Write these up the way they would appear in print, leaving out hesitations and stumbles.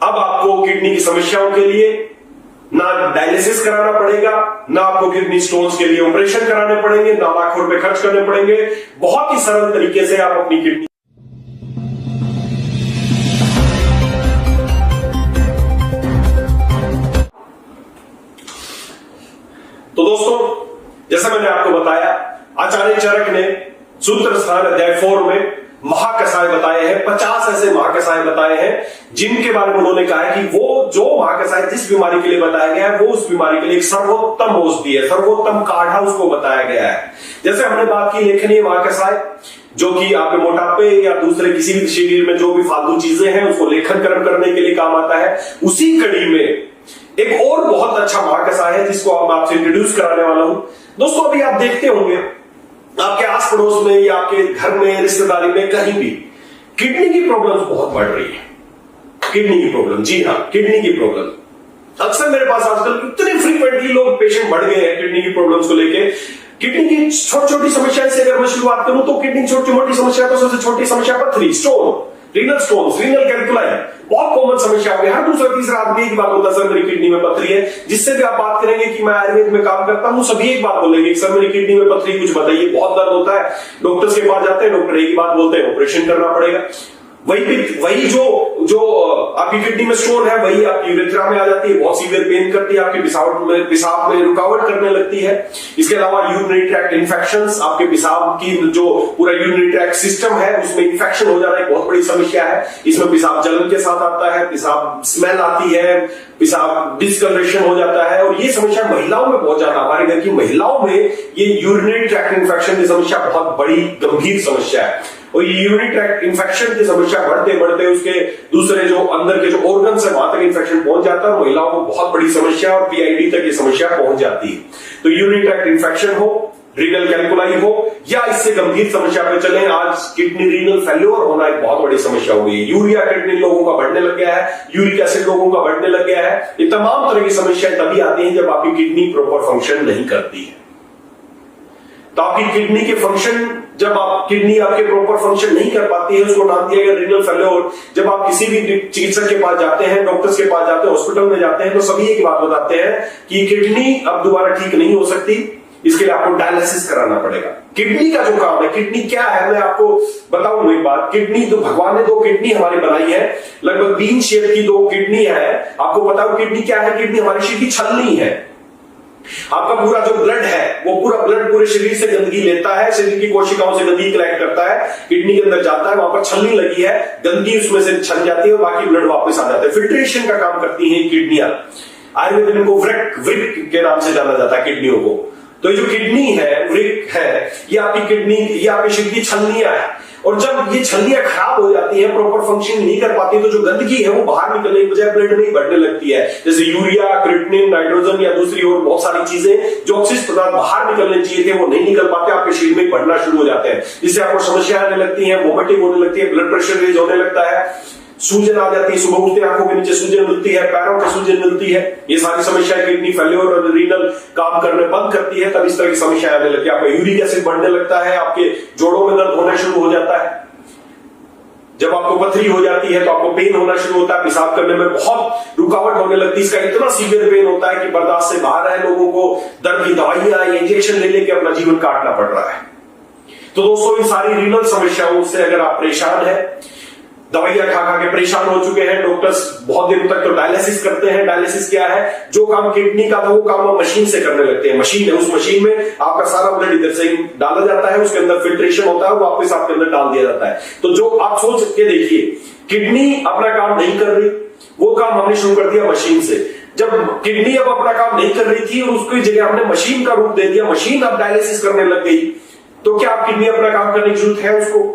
अब आपको किडनी की समस्याओं के लिए ना डायलिसिस कराना पड़ेगा, ना आपको किडनी स्टोन्स के लिए ऑपरेशन कराने पड़ेंगे, ना लाखों रुपए खर्च करने पड़ेंगे। बहुत ही सरल तरीके से आप अपनी किडनी तो दोस्तों, जैसा मैंने आपको बताया, आचार्य चरक ने सूत्र स्थान अध्याय 4 में महाकषाय बताए हैं। 50 ऐसे महाकषाय बताए हैं जिनके बारे में उन्होंने कहा है कि वो जो महाकषाय जिस बीमारी के लिए बताया गया है वो उस बीमारी के लिए एक सर्वोत्तम औषधि है, सर्वोत्तम काढ़ा उसको बताया गया है। जैसे हमने बात की लेखनीय महाकषाय, जो कि आपके मोटापे या दूसरे किसी भी शरीर में जो भी फालतू चीजें हैं उसको लेखन कर्म करने के लिए काम आता है। उसी कड़ी में एक और बहुत अच्छा महाकषाय है जिसको मैं आपसे इंट्रोड्यूस कराने वाला हूं। दोस्तों, अभी आप देखते होंगे आपके आस पड़ोस में या आपके घर में, रिश्तेदारी में, कहीं भी किडनी की प्रॉब्लम बहुत बढ़ रही है। किडनी की प्रॉब्लम, जी हां, किडनी की प्रॉब्लम। अक्सर मेरे पास आजकल इतने फ्रीक्वेंटली लोग पेशेंट बढ़ गए हैं किडनी की प्रॉब्लम्स को लेके। किडनी की छोटी छोटी समस्या से अगर मैं शुरुआत करूं तो किडनी की छोटी मोटी समस्या, तो सबसे छोटी समस्या पथरी, स्टोन, रीनल स्टोन्स, रीनल कैल्कुलाई, बहुत कॉमन समस्या हो गई। हर दूसरा तीसरा आदमी एक बात बोलता है, सर मेरी किडनी में पथरी है। जिससे भी आप बात करेंगे कि मैं आयुर्वेद में काम करता हूं, सभी एक बात बोलेंगे, सर मेरी किडनी में पथरी, कुछ बताइए, बहुत दर्द होता है। डॉक्टर्स के पास जाते हैं, डॉक्टर एक ही बात बोलते हैं, ऑपरेशन करना पड़ेगा। वही जो आपकी किडनी में स्टोन है वही आपकी यूरेथ्रा में आ जाती है, बहुत सीवियर पेन करती है, आपके पेशाब में रुकावट करने लगती है। इसके अलावा यूरिनरी ट्रैक्ट इन्फेक्शंस, आपके पेशाब की जो पूरा यूरिनरी ट्रैक्ट सिस्टम है उसमें इन्फेक्शन हो जाना एक बहुत बड़ी समस्या है। इसमें पेशाब जलन के साथ आता है, पेशाब स्मेल आती है, पेशाब डिस्कलरेशन हो जाता है। और ये समस्या महिलाओं में बहुत ज्यादा, हमारे घर की महिलाओं में ये यूरिनरी ट्रैक्ट इन्फेक्शन की समस्या बहुत बड़ी गंभीर समस्या है। और ये यूरिनरी ट्रैक्ट इन्फेक्शन की समस्या बढ़ते बढ़ते उसके दूसरे जो अंदर के जो ऑर्गन है वहां तक इन्फेक्शन पहुंच जाता है। महिलाओं को बहुत बड़ी समस्या और पीआईडी तक ये समस्या पहुंच जाती है। तो यूरिनरी ट्रैक्ट इन्फेक्शन हो, रीनल कैल्कुलाई हो, या इससे गंभीर समस्या पे चले, आज किडनी रीनल फेल्योर होना एक बहुत बड़ी समस्या हो गई है। यूरिया किडनी लोगों का बढ़ने लग गया है, यूरिक एसिड लोगों का बढ़ने लग गया है। ये तमाम तरह की समस्याएं तभी आती हैं जब आपकी किडनी प्रॉपर फंक्शन नहीं करती है। तो आपकी किडनी के फंक्शन, जब आप किडनी आपके प्रॉपर फंक्शन नहीं कर पाती है, उसको नाम दिया गया रीनल फेल्योर। जब आप किसी भी चिकित्सक के पास जाते हैं, डॉक्टर्स के पास जाते हैं, हॉस्पिटल में जाते हैं, तो सभी एक बात बताते हैं कि किडनी अब दोबारा ठीक नहीं हो सकती, इसके लिए आपको डायलिसिस कराना पड़ेगा। किडनी का जो काम है, किडनी क्या है मैं आपको बताऊं एक बात। किडनी तो भगवान ने 2 किडनी हमारी बनाई है, लगभग बीन शेप की 2 किडनी है। आपको बताओ किडनी क्या है? किडनी हमारी शरीर की छलनी है। आपका पूरा जो ब्लड है वो पूरा ब्लड पूरे शरीर से गंदगी लेता है, शरीर की कोशिकाओं से गंदगी कलेक्ट करता है, किडनी के अंदर जाता है, वहां पर छलनी लगी है, गंदगी उसमें से छन जाती है और बाकी ब्लड वापस आ जाता है। फिल्ट्रेशन का काम करती है किडनियां। आयुर्वेद में इनको वृक्क के नाम से जाना जाता है किडनियों को। तो ये जो किडनी है, वृक्क है, ये आपकी किडनी, ये आपके शरीर की छलनियां है। और जब ये छलनियां खराब हो जाती है, प्रॉपर फंक्शन नहीं कर पाती, तो जो गंदगी है वो बाहर निकलने की बजाय ब्लड में ही बढ़ने लगती है। जैसे यूरिया, क्रिएटिनिन, नाइट्रोजन या दूसरी और बहुत सारी चीजें जो अपशिष्ट पदार्थ बाहर निकलने चाहिए थे वो नहीं निकल पाते, आपके शरीर में बढ़ना शुरू हो जाते हैं। जिससे आपको समस्या आने लगती है, वोमिटिंग होने लगती है, ब्लड प्रेशर रेज होने लगता है, सूजन आ जाती है, सुबह उठते आंखों के नीचे सूजन मिलती है, पैरों में सूजन मिलती है। ये सारी समस्याएं किडनी फेल्योर और रीनल काम करने बंद करती है, तब इस तरह की समस्याएं आने लगती है। आपका यूरिक एसिड बढ़ने लगता है, आपके जोड़ों में दर्द होना शुरू हो जाता है। जब आपको पथरी हो जाती है तो आपको पेन होना शुरू होता है, पेशाब करने में बहुत रुकावट होने लगती है। इसका इतना सीवियर पेन होता है कि बर्दाश्त से बाहर है, लोगों को दर्द की दवाइयां, इंजेक्शन ले लेके अपना जीवन काटना पड़ रहा है। तो दोस्तों, इन सारी रीनल समस्याओं से अगर आप परेशान हैं, दवाइयां खा खा के परेशान हो चुके हैं, डॉक्टर्स बहुत दिनों तक तो डायलिसिस करते हैं। डायलिसिस क्या है? जो काम किडनी का था वो काम आप मशीन से करने लगते हैं। मशीन है, उस मशीन में आपका सारा ब्लड इधर से डाला जाता है, उसके अंदर फिल्ट्रेशन होता है, वापस आपके अंदर डाल दिया जाता है। तो जो आप सोच के देखिए, किडनी अपना काम नहीं कर रही, वो काम हमने शुरू कर दिया मशीन से। जब किडनी अब अपना काम नहीं कर रही थी और उसकी जगह हमने मशीन का रूप दे दिया, मशीन अब डायलिसिस करने लग गई, तो क्या आप किडनी अपना काम करने की जरूरत है उसको?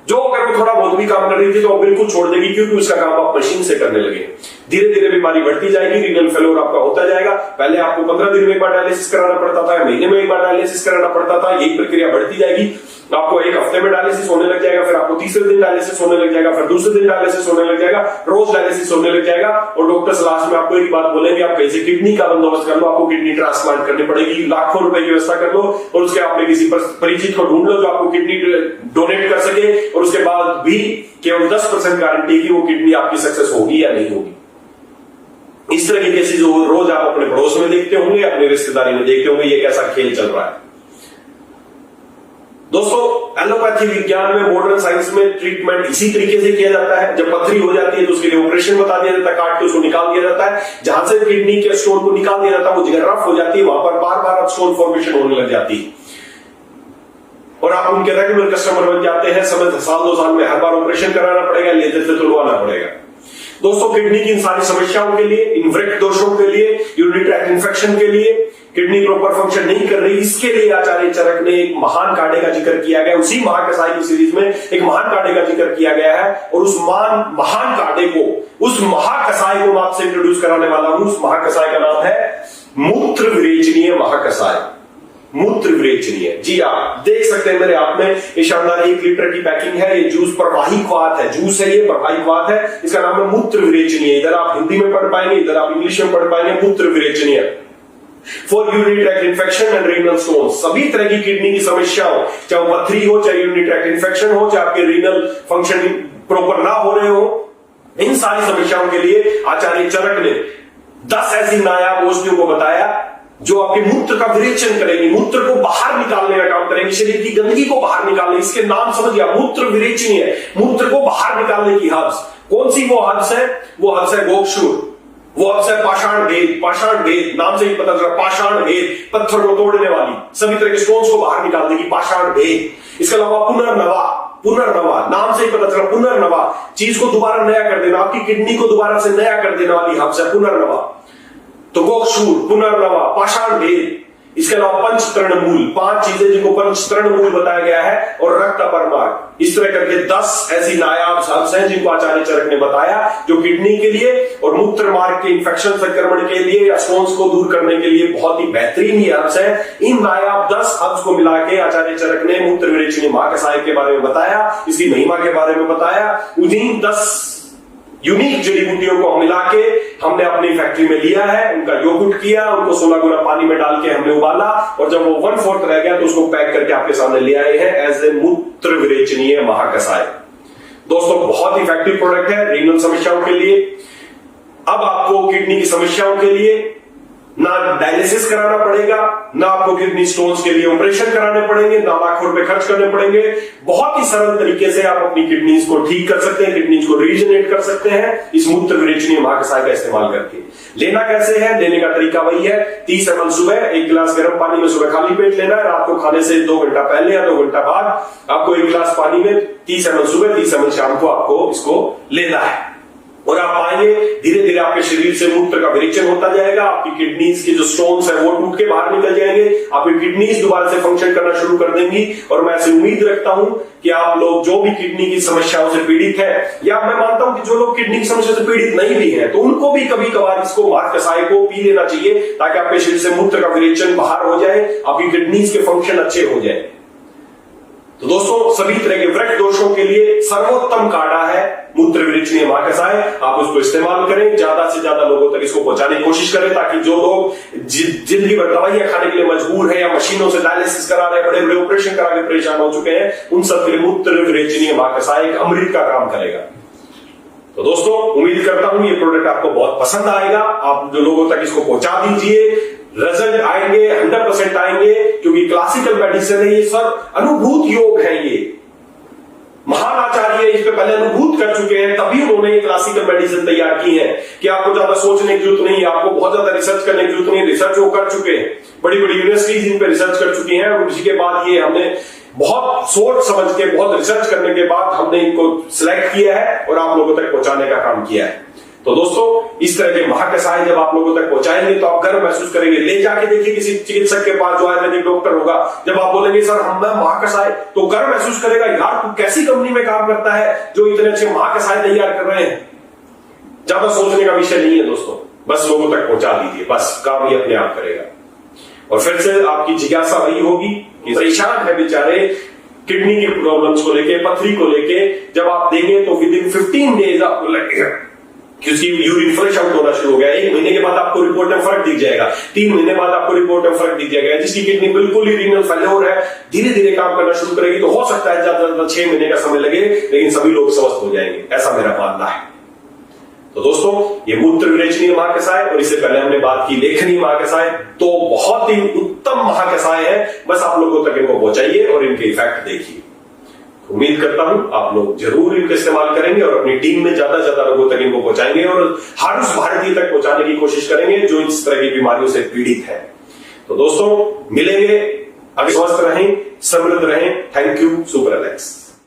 जो अगर वो थोड़ा बहुत भी काम कर रही थी तो वो बिल्कुल छोड़ देगी, क्योंकि उसका काम आप मशीन से करने लगे। धीरे धीरे बीमारी बढ़ती जाएगी, रीनल फेल्योर आपका होता जाएगा। पहले आपको 15 दिन में एक बार डायलिसिस कराना पड़ता था, महीने में एक बार डायलिसिस कराना पड़ता था, यही प्रक्रिया बढ़ती जाएगी। आपको एक हफ्ते में डायलिसिस होने लग जाएगा, फिर आपको तीसरे दिन डायलिसिस होने लग जाएगा, फिर दूसरे दिन डायलिसिस होने लग जाएगा, रोज डायलिसिस होने लग जाएगा। और डॉक्टर्स लास्ट में आपको एक बात बोलेंगे, आप कैसे किडनी का बंदोबस्त कर लो, आपको किडनी ट्रांसप्लांट करनी पड़ेगी, लाखों रुपए की व्यवस्था कर लो और उसके आपने किसी परिचित को ढूंढ लो जो आपको किडनी डोनेट कर सके, और उसके बाद भी केवल 10% गारंटी कि वो किडनी आपकी सक्सेस होगी या नहीं होगी। इस तरह के केसेस रोज आप अपने पड़ोस में देखते होंगे, अपनी रिश्तेदारी में देखते होंगे, ये कैसा खेल चल रहा है। दोस्तों एलोपैथी विज्ञान में, मॉडर्न साइंस में ट्रीटमेंट इसी तरीके से किया जाता है। जब पथरी हो जाती है तो उसके लिए ऑपरेशन बता दिया जाता है, काट के उसको निकाल दिया जाता है। जहां से किडनी के स्टोन को निकाल दिया जाता है वो जगह रफ हो जाती है, वहां पर बार बार स्टोन फॉर्मेशन होने लग जाती है और आप उनके रेगुलर कस्टमर बन जाते हैं। समय साल 2 साल में हर बार ऑपरेशन कराना पड़ेगा, लेजर से तुड़वाना पड़ेगा। दोस्तों किडनी की इन सारी समस्याओं के लिए, इन वृक्क दोषों के लिए, यूरिनरी ट्रैक्ट इन्फेक्शन के लिए, किडनी प्रॉपर फंक्शन नहीं कर रही, इसके लिए आचार्य चरक ने एक महान काढ़े का जिक्र किया गया। उसी महाकसाई की सीरीज में एक महान काढ़े का जिक्र किया गया है और उस महान काढ़े को, उस महाकसाई को मैं आपसे इंट्रोड्यूस कराने वाला हूं। उस महाकसाई का नाम है मूत्र विरेचनीय महाकसाई। मूत्र विरेचनीय, जी आप देख सकते हैं मेरे हाथ में ये शानदार 1 लीटर की पैकिंग है। ये जूस प्रवाही क्वाथ है, जूस है ये, प्रवाही क्वाथ है। इसका नाम है मूत्र विरेचनीय। इधर आप हिंदी में पढ़ पाएंगे, इधर आप इंग्लिश में पढ़ पाएंगे। मूत्र विरेचनीय for urinary tract infection and renal stone. सभी तरह की किडनी की समस्या हो, चाहे वो पथरी हो, चाहे यूरिनरी ट्रैक्ट इन्फेक्शन हो, चाहे आपके रीनल फंक्शन प्रॉपर ना हो रहे हो, इन सारी समस्याओं के लिए आचार्य चरक ने 10 ऐसी नायाब औषधियों को बताया जो आपके मूत्र का विरेचन करेंगी, मूत्र को बाहर निकालने का काम करेंगे, शरीर की गंदगी को बाहर निकालने। इसके नाम समझिए, मूत्र विरेचनीय है, मूत्र को बाहर निकालने की हब्स। कौन सी वो हब्स है? वो हब्स है गोक्षुर, वो हब्स है पाषाण भेद। पाषाण भेद नाम से ही पता चला, पाषाण भेद, पत्थर को तोड़ने वाली, सभी तरह के स्टोन्स को बाहर निकाल देगी, पाषाण भेद। इसके अलावा पुनर्नवा, पुनर्नवा नाम से ही पता चला, पुनर्नवा, चीज को दोबारा नया कर देना, आपकी किडनी को दोबारा से नया कर देने वाली हब्स है पुनर्नवा। तो गोक्षूर, पुनर्नवा, पाषाण भेद। इसके अलावा पंचतृण मूल, 5 चीजें जिनको पंचतृण मूल बताया गया है, और रक्त अपरमार्ग। इस तरह करके 10 ऐसी नायाब हब्स हैं जिनको आचार्य चरक ने बताया, जो किडनी के लिए और मूत्र मार्ग के इंफेक्शन संक्रमण के लिए या स्टोन्स को दूर करने के लिए बहुत ही बेहतरीन ये हब्स है। इन नायाब 10 हब्स को मिला के आचार्य चरक ने मूत्र विरेचनीय महाकसाय के बारे में बताया, इसकी महिमा के बारे में बताया। उन्हीं 10 यूनिक जड़ी बूटियों को मिला के हमने अपनी फैक्ट्री में लिया है, उनका योगुट किया, उनको 16 गुना पानी में डाल के हमने उबाला, और जब वो 1/4 रह गया तो उसको पैक करके आपके सामने ले आए हैं एज ए मूत्र विरेचनीय महाकसाय। दोस्तों बहुत इफेक्टिव प्रोडक्ट है रीनल समस्याओं के लिए। अब आपको किडनी की समस्याओं के लिए ना डायलिसिस कराना पड़ेगा, ना आपको किडनी स्टोन्स के लिए ऑपरेशन कराने पड़ेंगे, ना लाखों रुपए खर्च करने पड़ेंगे। बहुत ही सरल तरीके से आप अपनी किडनीज को ठीक कर सकते हैं, किडनीज को रीजनरेट कर सकते हैं इस मूत्र विरेचनीय महाकसाय का इस्तेमाल करके। लेना कैसे है? लेने का तरीका वही है, 30 ml सुबह 1 गिलास गर्म पानी में सुबह खाली पेट लेना है। रात को खाने से 2 घंटा पहले या 2 घंटा बाद आपको 1 गिलास पानी में 30 ml सुबह 30 ml शाम को आपको इसको लेना है, और आप पाएंगे धीरे धीरे आपके शरीर से मूत्र का विरेचन होता जाएगा। आपकी किडनीज के जो स्टोन्स है वो टूट के बाहर निकल जाएंगे, आपकी किडनीज दोबारा से फंक्शन करना शुरू कर देंगी। और मैं ऐसी उम्मीद रखता हूं कि आप लोग जो भी किडनी की समस्याओं से पीड़ित है, या मैं मानता हूं कि जो लोग किडनी की समस्या से पीड़ित नहीं भी है, तो उनको भी कभी कभार इसको महाकसाय को पी लेना चाहिए, ताकि आपके शरीर से मूत्र का विरेचन बाहर हो जाए, आपकी किडनीज के फंक्शन अच्छे हो जाए। तो दोस्तों सभी तरह के वृक्क दोषों के लिए सर्वोत्तम काढ़ा है मूत्र विरेचनीय महाकसाय। आप उसको इस्तेमाल करें, ज्यादा से ज्यादा लोगों तक इसको पहुंचाने की कोशिश करें, ताकि जो लोग जिंदगी भर दवाइयां खाने के लिए मजबूर है या मशीनों से डायलिसिस करा रहे, बड़े बड़े ऑपरेशन करा के परेशान हो चुके हैं, उन सब के लिए मूत्र विरेचनीय महाकसाय एक अमृत का काम करेगा। तो दोस्तों उम्मीद करता हूं ये प्रोडक्ट आपको बहुत पसंद आएगा। आप जो लोगों तक इसको पहुंचा दीजिए, रिजल्ट आएंगे, 100% आएंगे, क्योंकि क्लासिकल मेडिसिन है ये, सब अनुभूत योग है। ये महान आचार्य इस पे पहले अनुभूत कर चुके हैं, तभी उन्होंने क्लासिकल मेडिसिन तैयार की है कि आपको ज्यादा सोचने की जरूरत नहीं है, आपको बहुत ज्यादा रिसर्च करने की जरूरत नहीं है। रिसर्च वो कर चुके हैं, बड़ी बड़ी यूनिवर्सिटीज इन पे रिसर्च कर चुकी हैं, और उसी के बाद ये हमने बहुत सोच समझ के, बहुत रिसर्च करने के बाद हमने इनको सिलेक्ट किया है और आप लोगों तक पहुंचाने का काम किया है। तो दोस्तों इस तरह के महाकसाय जब आप लोगों तक पहुंचाएंगे तो आप गर्व महसूस करेंगे। ले जाके देखिए किसी चिकित्सक के पास, जो आयुर्वेदिक डॉक्टर होगा, जब आप बोलेंगे सर हम महाकसाय, तो गर्व महसूस करेगा, यार तू कैसी कंपनी में काम करता है जो इतने अच्छे महाकसाय तैयार कर रहे हैं। ज्यादा सोचने का विषय नहीं है दोस्तों, बस लोगों तक पहुंचा दीजिए, बस काम ही अपने आप करेगा। और फिर से आपकी जिज्ञासा वही होगी कि परेशान है बेचारे किडनी की प्रॉब्लम्स को लेके, पथरी को लेके, जब आप देंगे तो विद इन 15 डेज आपको लगेगा कि उसकी यूरिन फ्लश आउट होना शुरू हो गया। 1 महीने के बाद आपको रिपोर्ट में फर्क दिख जाएगा, 3 महीने बाद आपको रिपोर्ट में फर्क दिख जाएगा। जिसकी किडनी बिल्कुल ही रीनल फेल्योर है, धीरे धीरे काम करना शुरू करेगी, तो हो सकता है ज्यादा 6 महीने का समय लगे, लेकिन सभी लोग स्वस्थ हो जाएंगे, ऐसा मेरा मानना है। तो दोस्तों, ये मूत्र विरेचनीय महाकषाय और इससे पहले हमने बात की लेखनीय महाकषाय, तो बहुत ही उत्तम महाकषाय है। बस आप लोगों तक इनको पहुंचाइए और इनके इफेक्ट देखिए। उम्मीद करता हूं आप लोग जरूर इनका इस्तेमाल करेंगे और अपनी टीम में ज्यादा से ज्यादा लोगों तक इनको पहुंचाएंगे और हर उस भारतीय तक पहुंचाने की कोशिश करेंगे जो इस तरह की बीमारियों से पीड़ित है। तो दोस्तों, मिलेंगे, अभी स्वस्थ रहें, समृद्ध रहें। Thank you super Alex.